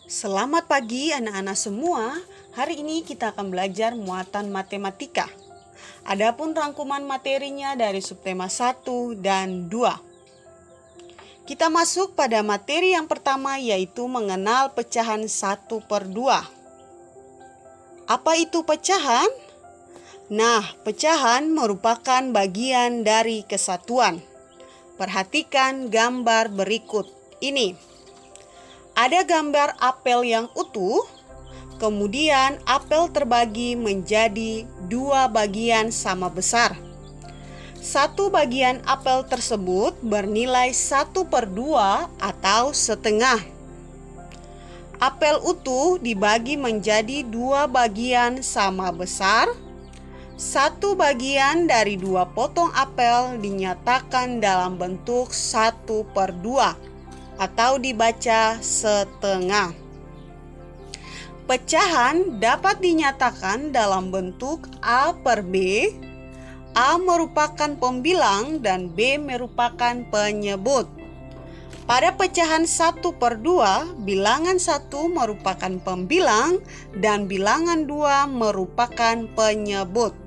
Selamat pagi anak-anak semua. Hari ini kita akan belajar muatan matematika. Adapun rangkuman materinya dari subtema 1 dan 2. Kita masuk pada materi yang pertama, yaitu mengenal pecahan 1/2. Apa itu pecahan? Nah, pecahan merupakan bagian dari kesatuan. Perhatikan gambar berikut ini. Ada gambar apel yang utuh, kemudian apel terbagi menjadi 2 bagian sama besar. Satu bagian apel tersebut bernilai 1/2 atau setengah. Apel utuh dibagi menjadi 2 bagian sama besar. Satu bagian dari 2 potong apel dinyatakan dalam bentuk 1/2. Atau dibaca setengah. Pecahan dapat dinyatakan dalam bentuk A/B. A merupakan pembilang dan B merupakan penyebut. Pada pecahan 1/2, bilangan 1 merupakan pembilang dan bilangan 2 merupakan penyebut.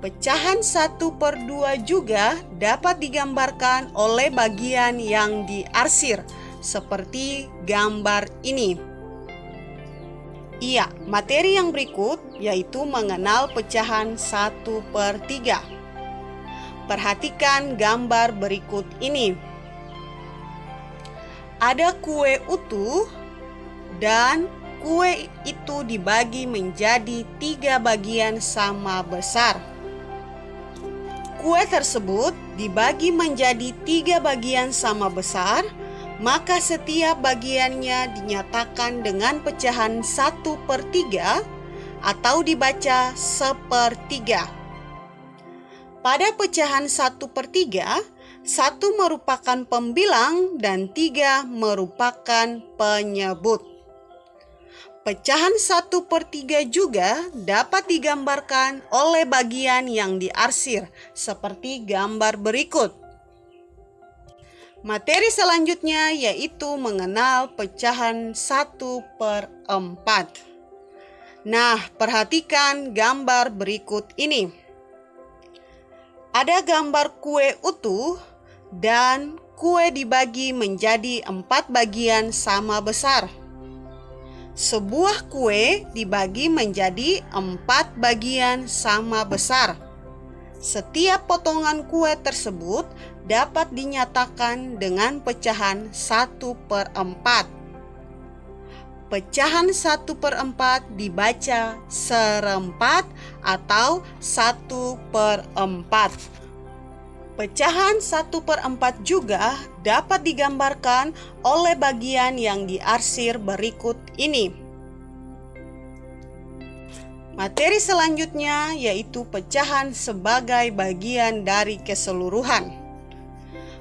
Pecahan 1/2 juga dapat digambarkan oleh bagian yang diarsir, seperti gambar ini. Iya, materi yang berikut yaitu mengenal pecahan 1/3. Perhatikan gambar berikut ini. Ada kue utuh dan kue itu dibagi menjadi 3 bagian sama besar. Kue tersebut dibagi menjadi 3 bagian sama besar, maka setiap bagiannya dinyatakan dengan pecahan 1/3 atau dibaca 1/3. Pada pecahan 1/3, 1 merupakan pembilang dan 3 merupakan penyebut. Pecahan 1/3 juga dapat digambarkan oleh bagian yang diarsir, seperti gambar berikut. Materi selanjutnya yaitu mengenal pecahan 1/4. Nah, perhatikan gambar berikut ini. Ada gambar kue utuh dan kue dibagi menjadi 4 bagian sama besar. Sebuah kue dibagi menjadi 4 bagian sama besar. Setiap potongan kue tersebut dapat dinyatakan dengan pecahan 1/4. Pecahan 1/4 dibaca serempat atau 1/4. Pecahan 1/4 juga dapat digambarkan oleh bagian yang diarsir berikut ini. Materi selanjutnya yaitu pecahan sebagai bagian dari keseluruhan.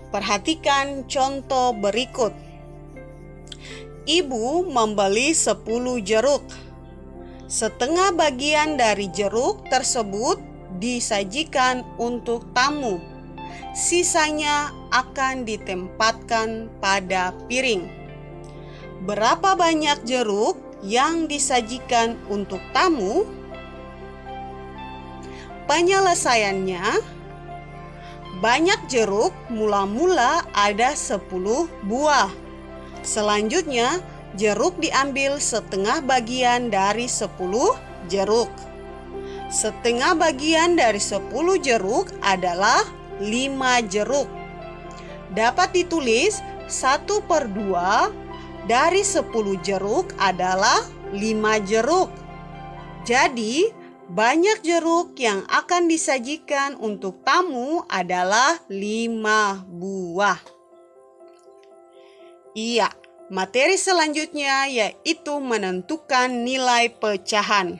Perhatikan contoh berikut. Ibu membeli 10 jeruk. Setengah bagian dari jeruk tersebut disajikan untuk tamu. Sisanya akan ditempatkan pada piring. Berapa banyak jeruk yang disajikan untuk tamu? Penyelesaiannya, banyak jeruk mula-mula ada 10 buah. Selanjutnya, jeruk diambil setengah bagian dari 10 jeruk. Setengah bagian dari 10 jeruk adalah 5 jeruk. Dapat ditulis 1/2 dari 10 jeruk adalah 5 jeruk. Jadi, banyak jeruk yang akan disajikan untuk tamu adalah 5 buah. Iya, materi selanjutnya yaitu menentukan nilai pecahan.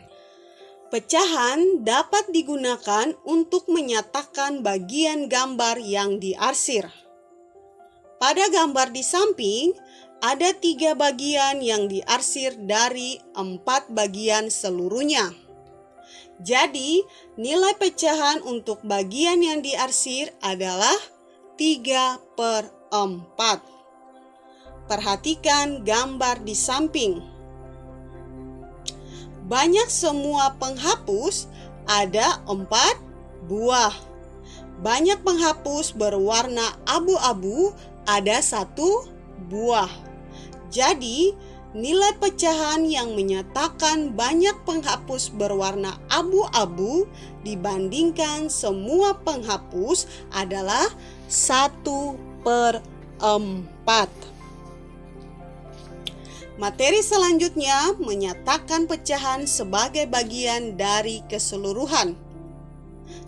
Pecahan dapat digunakan untuk menyatakan bagian gambar yang diarsir. Pada gambar di samping, ada 3 bagian yang diarsir dari 4 bagian seluruhnya. Jadi, nilai pecahan untuk bagian yang diarsir adalah 3/4. Perhatikan gambar di samping. Banyak semua penghapus, ada 4 buah. Banyak penghapus berwarna abu-abu, ada 1 buah. Jadi, nilai pecahan yang menyatakan banyak penghapus berwarna abu-abu dibandingkan semua penghapus adalah 1/4. Materi selanjutnya menyatakan pecahan sebagai bagian dari keseluruhan.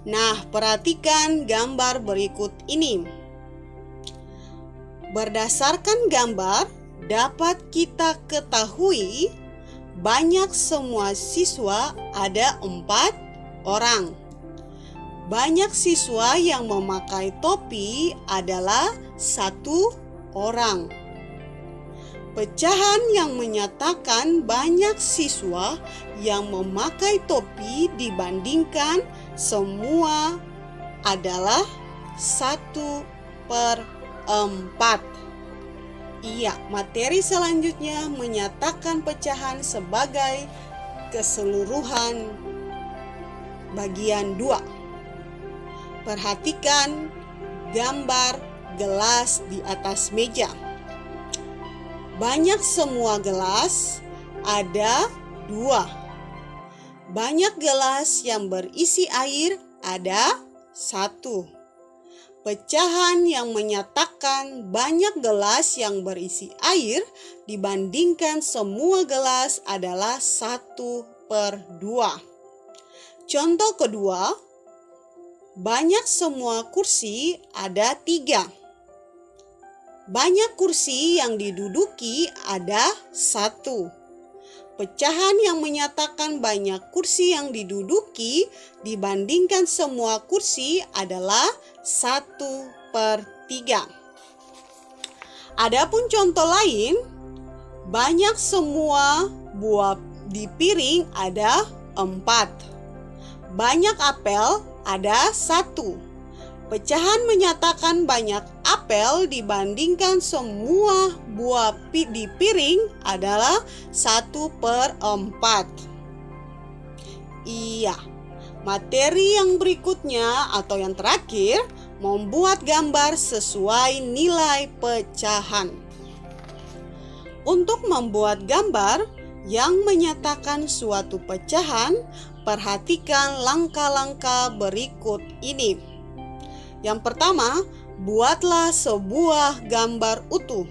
Nah, perhatikan gambar berikut ini. Berdasarkan gambar, dapat kita ketahui banyak semua siswa ada 4 orang. Banyak siswa yang memakai topi adalah 1 orang. Pecahan yang menyatakan banyak siswa yang memakai topi dibandingkan semua adalah 1/4. Iya, materi selanjutnya menyatakan pecahan sebagai keseluruhan bagian 2. Perhatikan gambar gelas di atas meja. Banyak semua gelas, ada 2. Banyak gelas yang berisi air, ada 1. Pecahan yang menyatakan banyak gelas yang berisi air dibandingkan semua gelas adalah 1/2. Contoh kedua, banyak semua kursi, ada 3. Banyak kursi yang diduduki, ada 1. Pecahan yang menyatakan banyak kursi yang diduduki dibandingkan semua kursi adalah 1/3. Adapun contoh lain, banyak semua buah di piring ada 4. Banyak apel ada 1. Pecahan menyatakan banyak apel dibandingkan semua buah di piring adalah 1/4. Iya, materi yang berikutnya atau yang terakhir membuat gambar sesuai nilai pecahan. Untuk membuat gambar yang menyatakan suatu pecahan, perhatikan langkah-langkah berikut ini. Yang pertama, buatlah sebuah gambar utuh.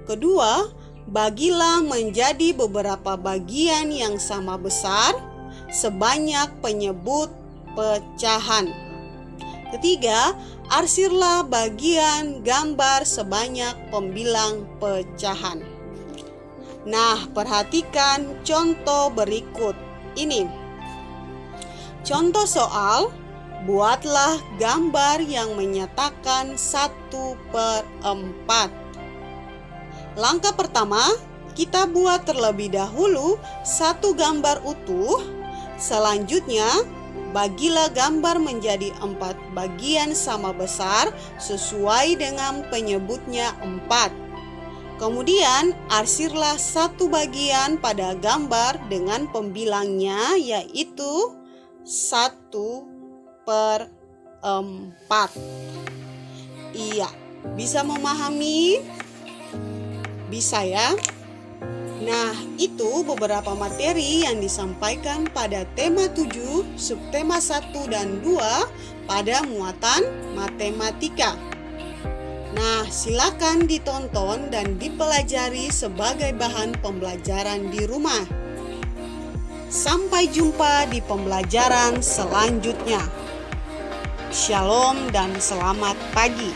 Kedua, bagilah menjadi beberapa bagian yang sama besar sebanyak penyebut pecahan. Ketiga, arsirlah bagian gambar sebanyak pembilang pecahan. Nah, perhatikan contoh berikut ini. Contoh soal, buatlah gambar yang menyatakan 1/4. Langkah pertama, kita buat terlebih dahulu satu gambar utuh. Selanjutnya, bagilah gambar menjadi 4 bagian sama besar sesuai dengan penyebutnya 4. Kemudian, arsirlah satu bagian pada gambar dengan pembilangnya yaitu 1/4. Iya, bisa memahami? Bisa ya? Nah, itu beberapa materi yang disampaikan pada tema 7, subtema 1 dan 2 pada muatan matematika. Nah, silakan ditonton dan dipelajari sebagai bahan pembelajaran di rumah. Sampai jumpa di pembelajaran selanjutnya. Shalom dan selamat pagi.